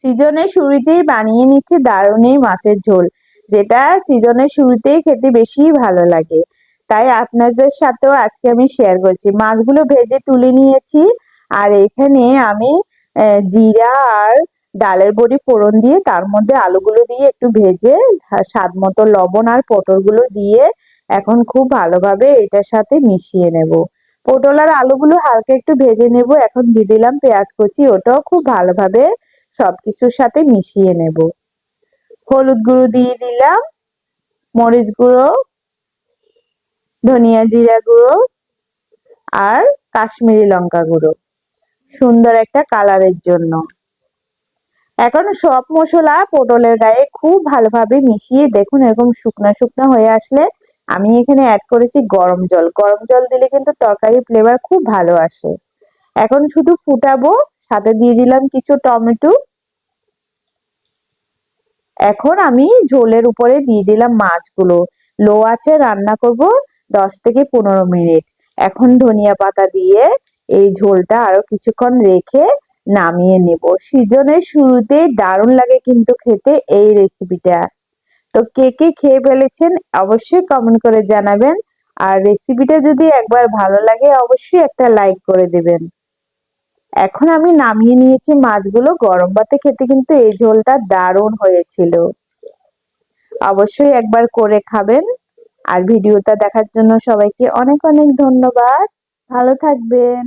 সিজনের শুরুতেই বানিয়ে নিচ্ছি দারুণ এই মাছের ঝোল, যেটা সিজনের শুরুতেই খেতে বেশি ভালো লাগে। তাই আপনাদের সাথেও আজকে আমি শেয়ার করছি। মাছগুলো ভেজে তুলে নিয়েছি, আর এখানে আমি জিরা আর ডালের বড়ি ফোড়ন দিয়ে তার মধ্যে আলুগুলো দিয়ে একটু ভেজে স্বাদ মতো লবণ আর পটলগুলো দিয়ে এখন খুব ভালোভাবে এটার সাথে মিশিয়ে নেব। পটল আর আলুগুলো হালকা একটু ভেজে নেব। এখন দিয়ে দিলাম পেঁয়াজ কুচি, ওটাও খুব ভালোভাবে সবকিছুর সাথে মিশিয়ে নেব। হলুদ গুঁড়ো দিয়ে দিলাম, মরিচ গুঁড়ো, ধনিয়া জিরা গুঁড়ো আর কাশ্মীরি লঙ্কা গুঁড়ো, সুন্দর একটা কালারের জন্য। এখন সব মশলা পটলের গায়ে খুব ভালোভাবে মিশিয়ে দেখুন এরকম শুকনা শুকনা হয়ে আসলে আমি এখানে অ্যাড করেছি গরম জল। গরম জল দিলে কিন্তু তরকারির ফ্লেভার খুব ভালো আসে। এখন শুধু ফুটাবো, সাথে দিয়ে দিলাম কিছু টমেটো। এখন আমি ঝোলের উপরে দিয়ে দিলাম মাছগুলো। লো আঁচে রান্না করব 10 থেকে 15 মিনিট। এখন ধনিয়া পাতা দিয়ে এই ঝোলটা আরো কিছুক্ষণ রেখে নামিয়ে নেব। সিজনের শুরুতে দারুণ লাগে কিন্তু খেতে এই রেসিপিটা। তো কে কে খেয়ে ফেলেছেন অবশ্যই কমেন্ট করে জানাবেন। আর রেসিপিটা যদি একবার ভালো লাগে অবশ্যই একটা লাইক করে দেবেন। এখন আমি নামিয়ে নিয়েছি মাছগুলো। গরম ভাতে খেতে কিন্তু এই ঝোলটা দারুণ হয়েছিল। অবশ্যই একবার করে খাবেন। আর ভিডিওটা দেখার জন্য সবাইকে অনেক অনেক ধন্যবাদ। ভালো থাকবেন।